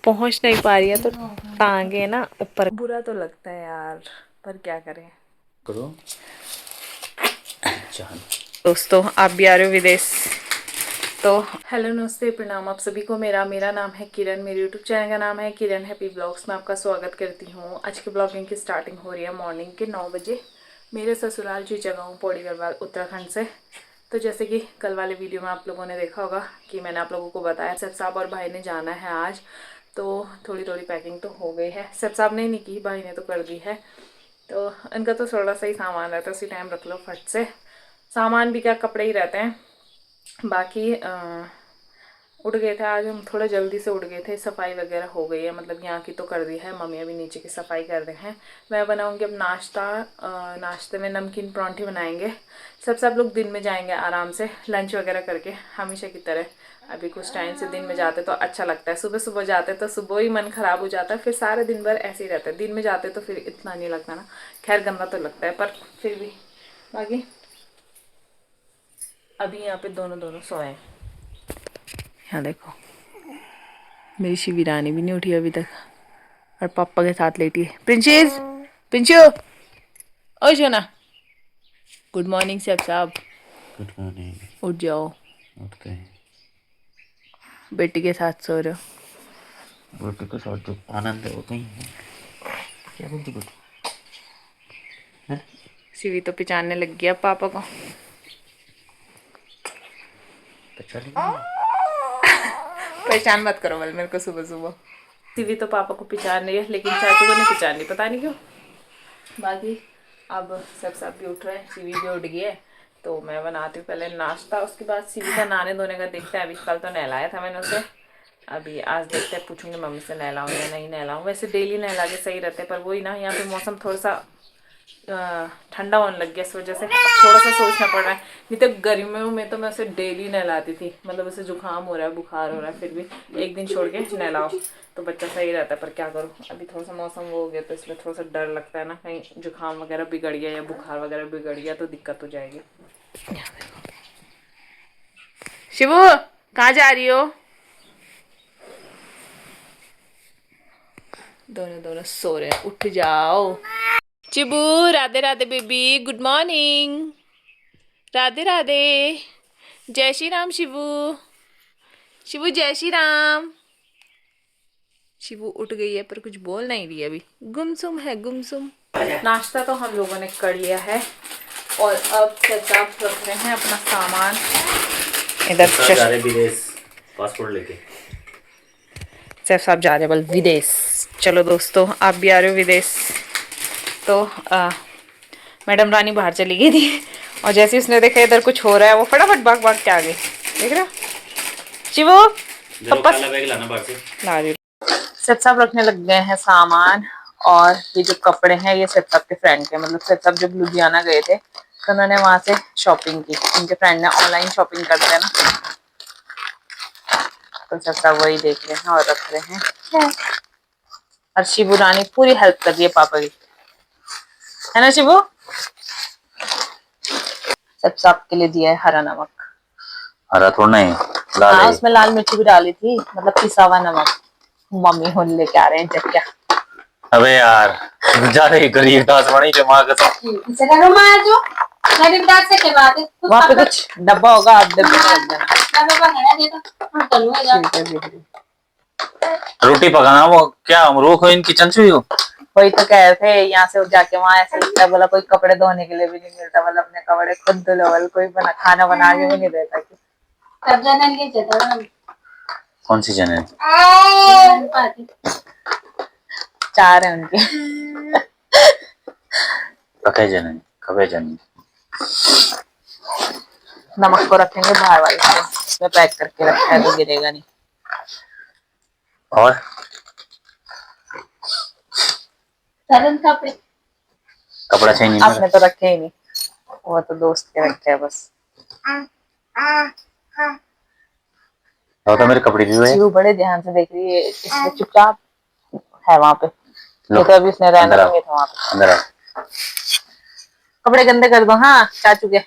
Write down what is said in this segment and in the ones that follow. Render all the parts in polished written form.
पहुंच नहीं पा रही है तो टांगे ना ऊपर। बुरा तो लगता है यार, पर क्या करें। करो जान। दोस्तों आप भी आ रहे हो विदेश तो हेलो नमस्ते प्रणाम आप सभी को। मेरा मेरा नाम है किरण, मेरे यूट्यूब चैनल का नाम है किरण हैप्पी ब्लॉग्स में आपका स्वागत करती हूँ। आज की ब्लॉगिंग की स्टार्टिंग हो रही है मॉर्निंग के 9 बजे मेरे ससुराल जी जगह हूँ पौड़ी गढ़वाल उत्तराखंड से। तो जैसे कि कल वाले वीडियो में आप लोगों ने देखा होगा कि मैंने आप लोगों को बताया सैफ साहब और भाई ने जाना है आज, तो थोड़ी थोड़ी पैकिंग तो हो गई है। सैफ साहब ने नहीं की, भाई ने तो कर दी है। तो इनका तो थोड़ा सा ही सामान रहता है, उसी टाइम रख लो फट से। सामान भी क्या, कपड़े ही रहते हैं। बाकी उठ गए थे आज हम, थोड़ा जल्दी से उठ गए थे। सफाई वगैरह हो गई है, मतलब यहाँ की तो कर दी है, मम्मी अभी नीचे की सफाई कर रहे हैं। मैं बनाऊंगी अब नाश्ता। नाश्ते में नमकीन परांठे बनाएंगे। सब लोग दिन में जाएंगे आराम से लंच वगैरह करके, हमेशा की तरह। अभी कुछ टाइम से दिन में जाते तो अच्छा लगता है, सुबह सुबह जाते तो सुबह ही मन खराब हो जाता है, फिर सारे दिन भर ऐसे ही रहता है। दिन में जाते तो फिर इतना नहीं लगता ना, खैर गंदा तो लगता है पर फिर भी। बाकी अभी यहाँ पे दोनों दोनों सोए हैं। यहाँ देखो मेरी शिवी रानी भी नहीं उठी अभी तक और पापा के साथ लेटी है। प्रिंसेस पिंचू ओ सोना, गुड मॉर्निंग सैफ साहब। Good morning. उठ जाओ, उठते हैं बेटी के साथ सो रहे हो। रोटी के साथ जो आनंद है वो कहीं है। क्या बोलती बेटी है? शिवी तो पिचाने लग गया पापा को। अच्छा नहीं परेशान मत करो बल मेरे को सुबह सुबह। शिवी तो पापा को पिचान रही है लेकिन चाचू को नहीं पिचान रही, पता नहीं क्यों। बाकी अब सब भी उठ रहे हैं, शिवी भी उठ गई है। तो मैं बनाती हूँ पहले नाश्ता, उसके बाद शिवी का नहाने धोने का देखते हैं। अभी कल तो नहलाया था मैंने उसे, अभी आज देखते हैं, पूछूंगी मम्मी से नहलाऊँ या नहीं नहलाऊँ। वैसे डेली नहला के सही रहते हैं, पर वही ना यहाँ पे मौसम थोड़ा सा ठंडा होने लग गया, इस वजह से थोड़ा सा सोचना पड़ रहा है। नहीं तो गर्मियों में तो मैं उसे डेली नहलाती थी, मतलब उसे जुकाम हो रहा है बुखार हो रहा है फिर भी एक दिन छोड़ के नहलाओ तो बच्चा सही रहता है। पर क्या करूँ, अभी थोड़ा सा मौसम वो हो गया तो इसलिए थोड़ा सा डर लगता है ना, कहीं जुकाम वगैरह बिगड़ गया या बुखार वगैरह बिगड़ गया तो दिक्कत हो जाएगी। शिवू कहाँ जा रही हो? दोनों दोनों सो रहे हैं, उठ जाओ। चिबू Radhe Radhe baby, good morning. Radhe Radhe, जय श्री राम शिवू। शिवू जय श्री राम। शिवू उठ गई है पर कुछ बोल नहीं रही है, अभी गुमसुम है गुमसुम। नाश्ता तो हम लोगों ने कर लिया है और अब चचाप रख रहे हैं अपना सामान इधर। जा रहे विदेश पासपोर्ट लेके। सैफ साहब जा रहे हैं बल विदेश। चलो दोस्तों आप भी आ रहे हो विदेश तो मैडम रानी बाहर चली गई थी और जैसे उसने देखा इधर कुछ हो रहा है वो फटाफट भाग भाग के आ गई। देख रहे हो शिवू, पापा बैग लाना बाहर से। ला रही सैफ साहब रखने लग गए हैं सामान। और ये जो कपड़े हैं ये सैफ साहब के फ्रेंड के, मतलब सैफ साहब जब लुधियाना गए थे तो उन्होंने वहां से शॉपिंग की, उनके फ्रेंड ने ऑनलाइन शॉपिंग करते हैं ना, तो सैफ साहब वही देख रहे हैं और रख रहे हैं। और शिबू रानी पूरी हेल्प कर रही है पापा की, है ना शिबू? सब साहब के लिए दिया है हरा नमक। हरा थोड़ा नहीं लाल हाँ है। उसमें लाल मिर्ची भी डाली थी, मतलब पिसा हुआ नमक। मम्मी हुन लेके आ रहे हैं जब क्या। अबे यार जा रही गरीब दास बड़ी के मां कसम। इसे करो मां जो गरीब दास से के बात है, वहां पे कुछ डब्बा होगा, आप डब्बे में रख देना। डब्बा है ये तो हम चलूंगा। रोटी पकाना वो क्या अमरूख हो इनकी चंचुई हो। वही तो कह रहे थे, यहाँ से जाके वहां ऐसे लगता है, बोला कोई कपड़े धोने के लिए भी नहीं मिलता, बोला अपने कपड़े खुद धो लो, कोई बना खाना बना के भी नहीं देता। कौन सी चैनल? चार है उनके। कखे जन कखे जन। नमक को रखेंगे बाहर वाले से, इसमें पैक करके रखा है तो गिरेगा नहीं। और कपड़ा चाहिए आपने तो रखे ही नहीं, वो तो दोस्त के रखे हैं बस। तो मेरे कपड़े भी हुए। वो बड़े ध्यान से देख रही है, इसमें चुपचाप है वहां पे, ये तो अभी उसने रहना नहीं था वहां पे। अंदर कपड़े गंदे कर दो हाँ चाचू के,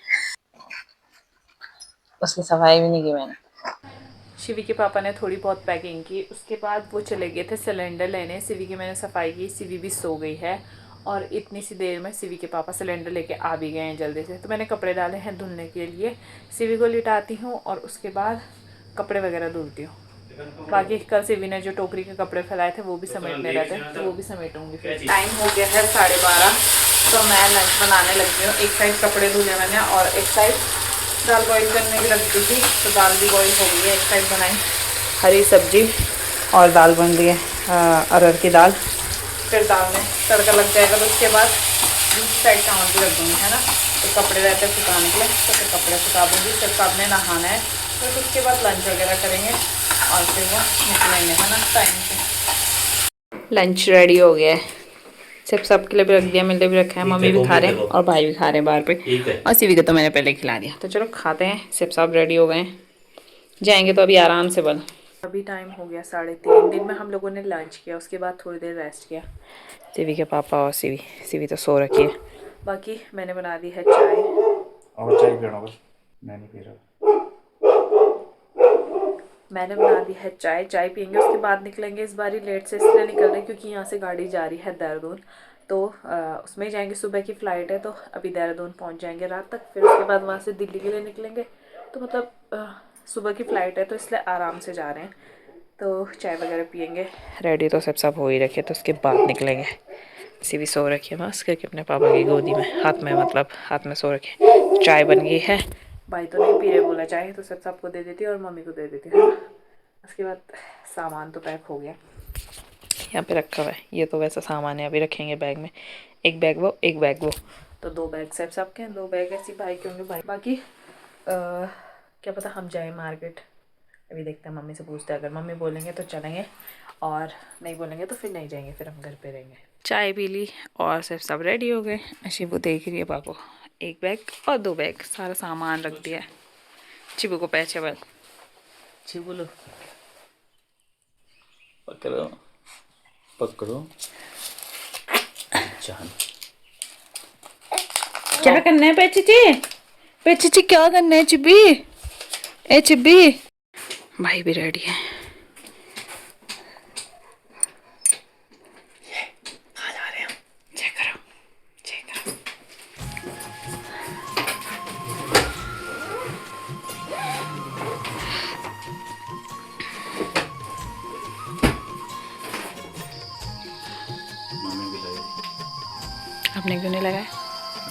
उसकी सफाई भी नहीं की मैंने। शिवी के पापा ने थोड़ी बहुत पैकिंग की, उसके बाद वो चले गए थे सिलेंडर लेने। शिवी की मैंने सफाई की, शिवी भी सो गई है और इतनी सी देर में शिवी के पापा सिलेंडर लेके आ भी गए हैं जल्दी से। तो मैंने कपड़े डाले हैं धुलने के लिए, शिवी को लिटाती हूँ और उसके बाद कपड़े वगैरह धुलती हूँ। बाकी कल शिवी ने जो टोकरी के कपड़े फैलाए थे वो भी समेटने रहते हैं, तो वो भी समेटूंगी। फिर टाइम हो गया है 12:30, तो मैं लंच बनाने लगी हूँ। एक साइड कपड़े धुले मैंने और एक साइड दाल बॉईल करने की लग गई थी, तो दाल भी बॉईल हो गई है। एक साइड बनाई हरी सब्जी और दाल बन रही है अरहर की दाल। फिर दाल में तड़का लग जाएगा तो उसके बाद दूसरी साइड चावल भी रख दूँगी, है ना। तो कपड़े रहते हैं सुखाने के लिए, तो फिर कपड़े सुखा दूँगी। फिर सब ने नहाना है, फिर उसके बाद लंच वगैरह करेंगे और फिर वो निकलेंगे, है ना, टाइम से। लंच रेडी हो गया है, सिर्फ सबके लिए भी रख दिया, मेरे लिए भी रखा है। मम्मी भी खा रहे हैं और भाई भी खा रहे हैं बाहर पे, और शिवी को तो मैंने पहले खिला दिया। तो चलो खाते हैं, सिर्फ सब रेडी हो गए, जाएंगे तो अभी आराम से बन। अभी टाइम हो गया 3:30। दिन में हम लोगों ने लंच किया, उसके बाद थोड़ी देर रेस्ट किया। शिवी के पापा और शिवी तो सो रखी है। बाकी मैंने बना दी है चाय। और चाय पीना बस, मैं नहीं पी रहा। मैंने बना दी है चाय, चाय पियेंगे उसके बाद निकलेंगे। इस बार ही लेट से इसलिए निकल रहे क्योंकि यहाँ से गाड़ी जा रही है देहरादून, तो उसमें ही जाएंगे। सुबह की फ़्लाइट है, तो अभी देहरादून पहुँच जाएंगे रात तक। फिर उसके बाद वहाँ से दिल्ली के लिए निकलेंगे, तो मतलब सुबह की फ़्लाइट है, तो इसलिए आराम से जा रहे हैं। तो चाय वगैरह पियेंगे, रेडी तो सब हो ही रखे, तो उसके बाद निकलेंगे। शिवी सो रखी है मस्त करके अपने पापा की गोदी में, हाथ में सो रखे। चाय बन गई है, भाई तो नहीं पी रहे, बोला चाय, तो सबको दे देती और मम्मी को दे देती है। उसके बाद सामान तो पैक हो गया, यहाँ पे रखा हुआ है। ये तो वैसा सामान है, अभी रखेंगे बैग में, एक बैग वो, तो 2 बैग सबके हैं, 2 बैग ऐसी भाई के होंगे। भाई बाकी क्या पता हम जाए मार्केट, अभी देखते हैं, मम्मी से पूछते हैं। अगर मम्मी बोलेंगे तो चलेंगे, और नहीं बोलेंगे तो फिर नहीं जाएंगे, फिर हम घर पे रहेंगे। चाय पी ली और सब रेडी हो गए। शिबू देख रही है पापा, 1 बैग और 2 बैग सारा सामान रख दिया है। शिबू को पैसे बल शिबू लो, पकड़ो जान। क्या करना है पेचिची क्या करना है चिब्बी? भाई भी रेडी है। कहाँ जा रहे हैं? चेक करो। मम्मी भी लगे, आपने क्यों नहीं लगाया?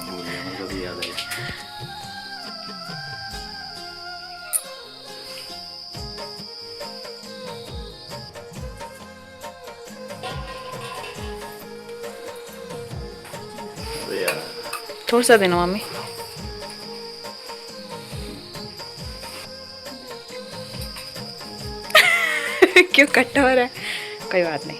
मेरे को भी याद है। थोड़ा सा देना मम्मी। क्यों कट्टा हो रहा है? कोई बात नहीं।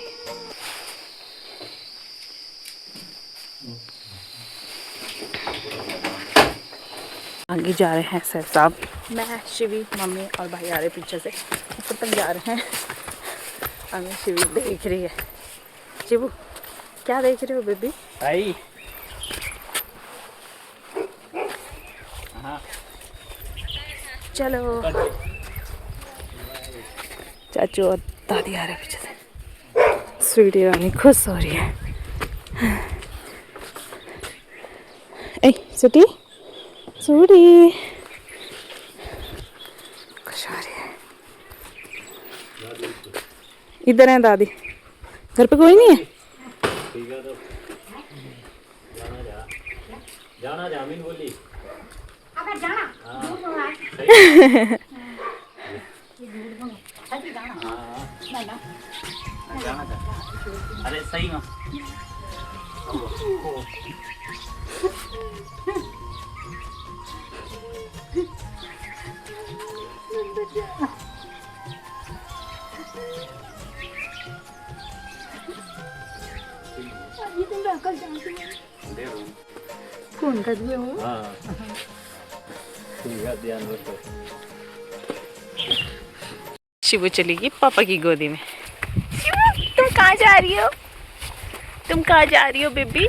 आगे जा रहे हैं सर साहब, मैं शिवी मम्मी और भाई आ रहे पीछे से, ऊपर तक जा रहे हैं। हमें शिवी देख रही है। शिवू क्या देख रहे हो बेबी? भाई हाँ चलो। चाचू और दादी आ रहे पीछे से। स्वीटी रानी खुश हो रही है। ए स्वीटी खुश हो रही है। इधर है दादी, घर पे कोई नहीं है। जाना जामिन बोली अगर जाना अरे सही में कौन कर दिए हो? हाँ ठीक है, ध्यान रखो। शिवू चलेगी पापा की गोदी में। शिवू तुम कहाँ जा रही हो बेबी?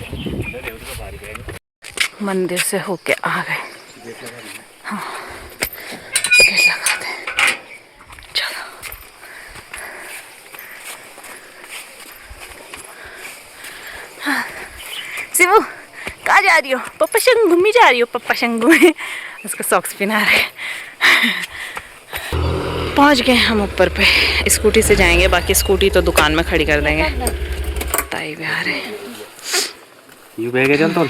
मंदिर से होके आ गए। हाँ गेट लगा दे, चलो। शिवू कहाँ जा रही हो? पप्पा संग घूमी जा रही हो? पप्पा संग घूमे। उसको सॉक्स पहना रहे। पहुँच गए हम ऊपर पे। स्कूटी से जाएंगे, बाकी स्कूटी तो दुकान में खड़ी कर देंगे। ताई भी आ रहे हैं। यू बैग चल तो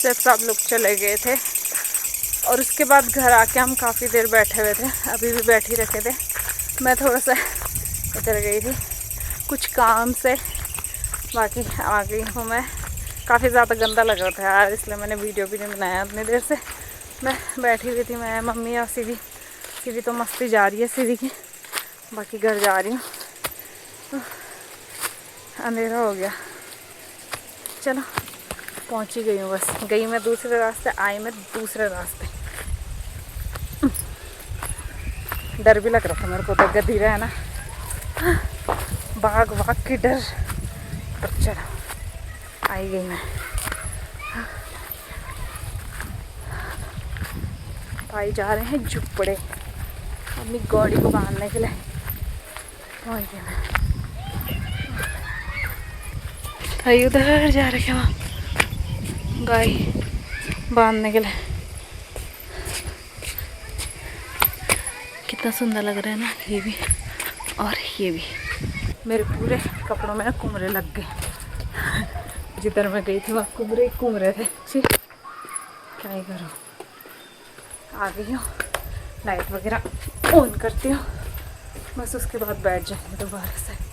जब सब लोग चले गए थे और उसके बाद घर आके हम काफ़ी देर बैठे हुए थे। अभी भी बैठ ही रखे थे। मैं थोड़ा सा इधर गई थी कुछ काम से, बाकी आ गई हूँ मैं। काफ़ी ज़्यादा गंदा लग रहा था यार, इसलिए मैंने वीडियो भी नहीं बनाया उतनी देर से। मैं बैठी हुई थी, मैं मम्मी और सीधी तो मस्ती जा रही है सीधी की। बाकी घर जा रही हूँ, अंधेरा हो गया। चलो पहुंच ही गई हूँ। बस गई मैं दूसरे रास्ते, आई मैं दूसरे रास्ते। डर भी लग रहा था मेरे को, तो गधीरा है ना, बाघ की डर। पर चलो आई गई मैं। भाई जा रहे हैं झुपड़े अपनी गाड़ी को बांधने के लिए। पहुंच गई मैं। भाई उधर जा रहे हैं वहाँ गाय बांधने के लिए। कितना सुंदर लग रहा है ना ये भी और ये भी। मेरे पूरे कपड़ों में ना कुमरे लग गए। जिधर मैं गई थी वहाँ कुमरे थे। जी क्या ही करूँ, आ गई हूँ। लाइट वगैरह ऑन करती हूँ, बस उसके बाद बैठ जाएंगे दोबारा से।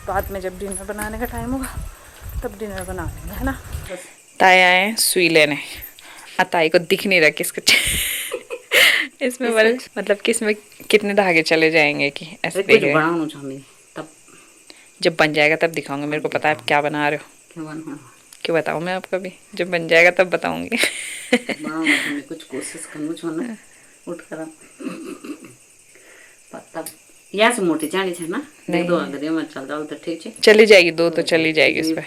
बाद में जब डिनर बनाने का टाइम होगा तब डिनर बना लेंगे, है ना। ताई आए सुई लेने। ताई को दिख नहीं रहा किसको इसमें मतलब किसमें कितने धागे चले जाएंगे कि ऐसे देख रहे हैं। तब जब बन जाएगा तब दिखाऊंगी। मेरे को पता है आप क्या बना रहे हो। क्यों बताऊँ मैं आपको? भी जब बन जाएगा तब बताऊंगी। कुछ कोशिश करूँ छो ना उठ कर तब यहाँ से मोटी जानी है ना। नहीं दो अगर मैं चल जाऊँ तो ठीक है, चली जाएगी। दो तो चली जाएगी इस पे।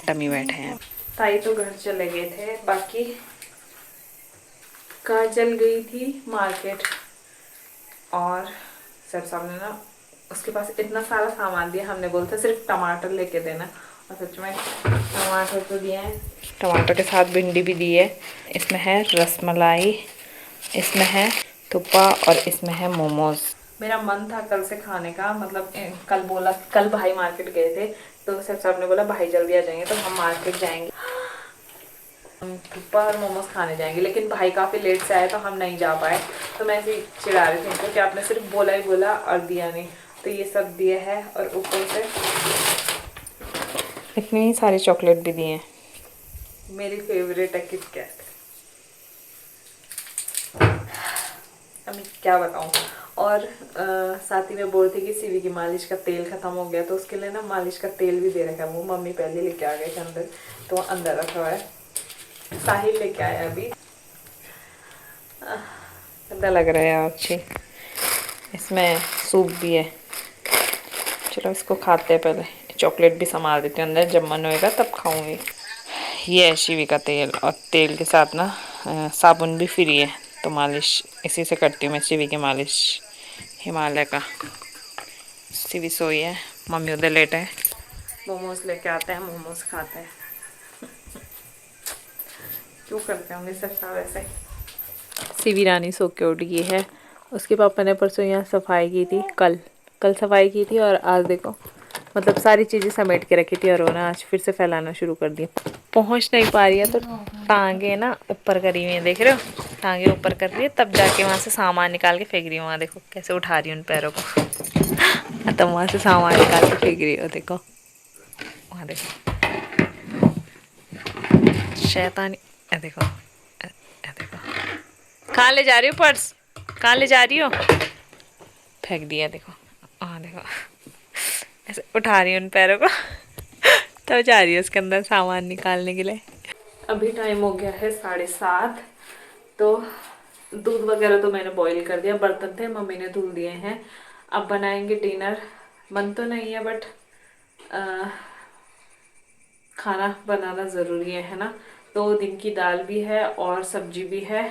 टमी बैठे हैं। ताई तो घर चले गए थे, बाकी काजल गई थी मार्केट और सर साहब ने ना उसके पास इतना सारा सामान दिया। हमने बोला था सिर्फ टमाटर लेके देना, और सच में टमाटर तो दिए हैं। टमाटर के साथ भिंडी भी दी है। इसमें है रसमलाई, इसमें है थुप्पा और इसमें है मोमोज। मेरा मन था कल से खाने का, मतलब कल भाई मार्केट गए थे तो सर साहब ने बोला भाई जल्दी आ जाएंगे तो हम मार्केट जाएंगे, थुप्पा और मोमोज खाने जाएंगे। लेकिन भाई काफ़ी लेट से आए तो हम नहीं जा पाए। तो मैं ऐसे ही चिढ़ा रही थी इनको कि आपने सिर्फ बोला ही बोला और दिया नहीं। तो ये सब दिए है और ऊपर से इतनी सारी चॉकलेट भी दिए हैं। मेरी फेवरेट है किटकैट। अभी क्या बताऊँ। और साथ ही में बोल थी कि सीवी की मालिश का तेल ख़त्म हो गया, तो उसके लिए ना मालिश का तेल भी दे रखा है। वो मम्मी पहले लेके आ गए थे अंदर, तो अंदर रखा हुआ है। साहिल लेके आया अभी। गंदा लग रहा है यार अच्छी। इसमें सूप भी है। चलो इसको खाते हैं पहले। चॉकलेट भी संभाल देते हैं अंदर, जब मन होएगा तब खाऊंगी। ये है शिवी का तेल, और तेल के साथ ना साबुन भी फ्री है, तो मालिश इसी से करती हूँ मैं शिवी की मालिश, हिमालय का। शिवी सोई है, मम्मी उधर लेटे हैं। मोमोज लेके आते हैं, मोमोज खाते हैं। क्यों करते होंगे सब साहब ऐसे। शिवी रानी सो के उठ गई है। उसके पापा ने परसों यहाँ सफाई की थी, कल सफाई की थी, और आज देखो मतलब सारी चीज़ें समेट के रखी थी, और वो ना आज फिर से फैलाना शुरू कर दिया। पहुँच नहीं पा रही है तो टांगे ना ऊपर करी हुई है, देख रहे हो, टांगे ऊपर कर रही है, तब जाके वहाँ से सामान निकाल के फेंक रही हूँ। वहाँ देखो कैसे उठा रही हूँ उन पैरों को। तब वहाँ से सामान निकाल के फेंक रही हो, देखो वहाँ देखो शैतानी। देखो देखो, कहाँ ले जा रही हो पर्स, कहाँ ले जा रही हो, फेंक दिया देखो। हाँ देखो ऐसे उठा रही हूँ उन पैरों को। तब जा रही है उसके अंदर सामान निकालने के लिए। अभी टाइम हो गया है 7:30। तो दूध वगैरह तो मैंने बॉईल कर दिया, बर्तन थे मम्मी ने धुल दिए हैं। अब बनाएंगे डिनर। मन तो नहीं है बट खाना बनाना ज़रूरी है ना। तो दिन की दाल भी है और सब्जी भी है,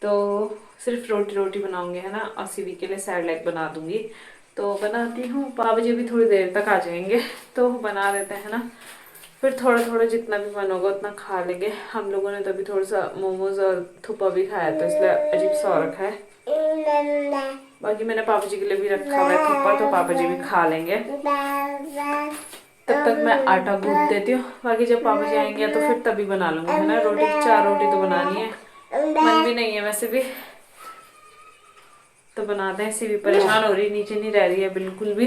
तो सिर्फ रोटी बनाऊंगी है ना, और सीवी के लिए सैड लेग बना दूंगी। तो बनाती हूँ। पापा जी भी थोड़ी देर तक आ जाएंगे, तो बना देते हैं ना। फिर थोड़ा थोड़ा जितना भी मन होगा उतना खा लेंगे। हम लोगों ने तभी थोड़ा सा मोमोज और थुप्पा भी खाया, तो इसलिए अजीब सा हो रखा है। बाकी मैंने पापा जी के लिए भी रखा हुआ है थुप्पा, तो पापा जी भी खा लेंगे। तब तक मैं आटा गूंथ देती हूँ, बाकी जब पापा जी आएंगे तो फिर तभी बना लूंगी है ना। 4 रोटी तो बनानी है, मन भी नहीं है वैसे भी, तो बनाते हैं। सीवी परेशान हो रही, नीचे नहीं रह रही है बिल्कुल भी।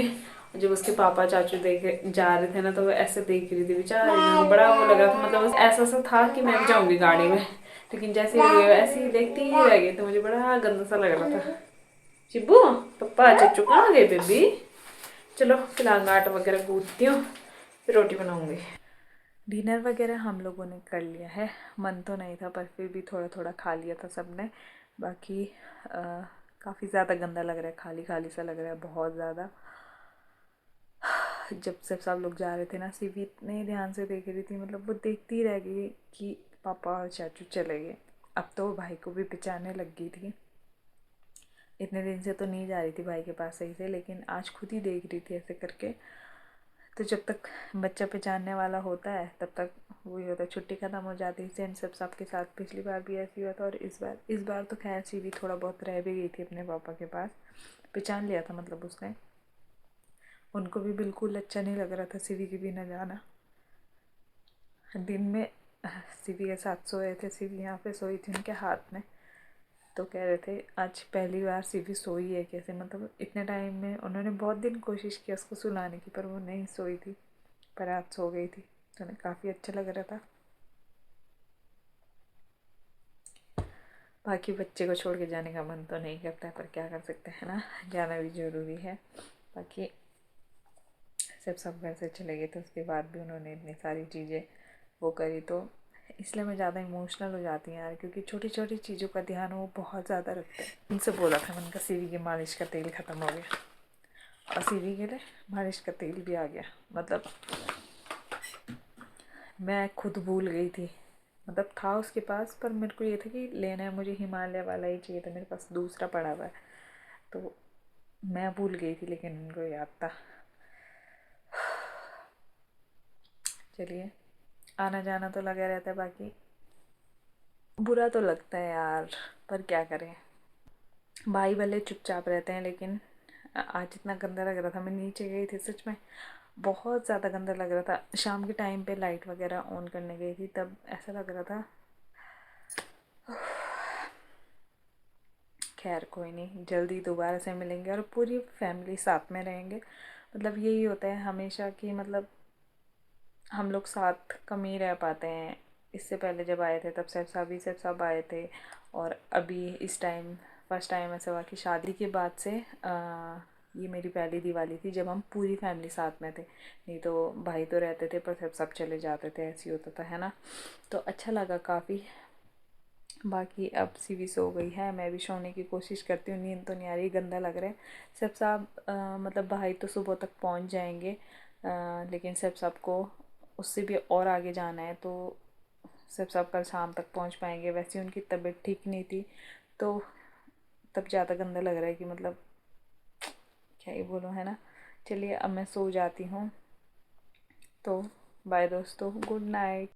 जब उसके पापा चाचू देखे जा रहे थे ना, तो वो ऐसे देख रही थी बेचारी, बड़ा वो लग रहा था, मतलब ऐसा सा था कि मैं भी जाऊंगी गाड़ी में, लेकिन जैसे ही ऐसे ही देखती ही रह गई, तो मुझे बड़ा गंदा सा लग रहा था। चिब्बू पप्पा चाचू कहाँ गए बेबी। चलो फिलहाल आटा वगैरह गूंथती हूँ, फिर रोटी बनाऊंगी। डिनर वगैरह हम लोगों ने कर लिया है। मन तो नहीं था पर फिर भी थोड़ा थोड़ा खा लिया था सबने। बाकी काफ़ी ज़्यादा गंदा लग रहा है, खाली खाली सा लग रहा है बहुत ज़्यादा। जब सब लोग जा रहे थे ना, सीवी इतने ध्यान से देख रही थी, मतलब वो देखती रह गई कि पापा और चाचू चले गए। अब तो भाई को भी पहचानने लग गई थी। इतने दिन से तो नहीं जा रही थी भाई के पास सही से, लेकिन आज खुद ही देख रही थी ऐसे करके। तो जब तक बच्चा पहचानने वाला होता है तब तक वही होता है, छुट्टी ख़त्म हो जाती है। सेम सबके साथ पिछली बार भी ऐसी हुआ था, और इस बार तो खैर सीवी थोड़ा बहुत रह भी गई थी अपने पापा के पास, पहचान लिया था मतलब उसने। उनको भी बिल्कुल अच्छा नहीं लग रहा था सीवी के बिना जाना। दिन में सीवी के साथ सोए थे, सीवी यहाँ पे सोई थी उनके हाथ में, तो कह रहे थे आज पहली बार सीवी सोई है कैसे, मतलब इतने टाइम में उन्होंने बहुत दिन कोशिश किया उसको सुलाने की, पर वो नहीं सोई थी, पर आज सो गई थी, तो उन्हें काफ़ी अच्छा लग रहा था। बाकी बच्चे को छोड़ के जाने का मन तो नहीं करता है, पर क्या कर सकते हैं ना, जाना भी ज़रूरी है। बाकी सब घर से चले गए थे, उसके बाद भी उन्होंने इतनी सारी चीज़ें वो करी, तो इसलिए मैं ज़्यादा इमोशनल हो जाती हूँ यार, क्योंकि छोटी छोटी चीज़ों का ध्यान वो बहुत ज़्यादा रखते हैं। उनसे बोला था मैंने कहा सीवी की मालिश का तेल ख़त्म हो गया, और सीवी के लिए मालिश का तेल भी आ गया। मतलब मैं खुद भूल गई थी, मतलब था उसके पास, पर मेरे को ये था कि लेना है मुझे, हिमालय वाला ही चाहिए था, मेरे पास दूसरा पड़ा हुआ है, तो मैं भूल गई थी, लेकिन उनको याद था। चलिए, आना जाना तो लगा रहता है। बाकी बुरा तो लगता है यार, पर क्या करें, भाई भले चुपचाप रहते हैं, लेकिन आज इतना गंदा लग रहा था। मैं नीचे गई थी, सच में बहुत ज़्यादा गंदा लग रहा था। शाम के टाइम पे लाइट वगैरह ऑन करने गई थी, तब ऐसा लग रहा था। खैर कोई नहीं, जल्दी दोबारा से मिलेंगे और पूरी फैमिली साथ में रहेंगे। मतलब यही होता है हमेशा कि मतलब हम लोग साथ कम ही रह पाते हैं। इससे पहले जब आए थे तब सिर्फ सब आए थे, और अभी इस टाइम फर्स्ट टाइम ऐसा हुआ कि शादी के बाद से ये मेरी पहली दिवाली थी जब हम पूरी फैमिली साथ में थे। नहीं तो भाई तो रहते थे पर सब चले जाते थे, ऐसे ही होता था, है ना। तो अच्छा लगा काफ़ी। बाकी अब सीवी सो गई है, मैं भी सोने की कोशिश करती हूँ, नींद तो नहीं आ रही, गंदा लग रहा है। सब साहब मतलब भाई तो सुबह तक पहुँच जाएंगे, लेकिन सब सबको उससे भी और आगे जाना है, तो सब कल शाम तक पहुँच पाएंगे। वैसे उनकी तबीयत ठीक नहीं थी, तो तब ज़्यादा गंदा लग रहा है कि मतलब क्या ही बोलूँ, है ना। चलिए अब मैं सो जाती हूँ, तो बाय दोस्तों, गुड नाइट।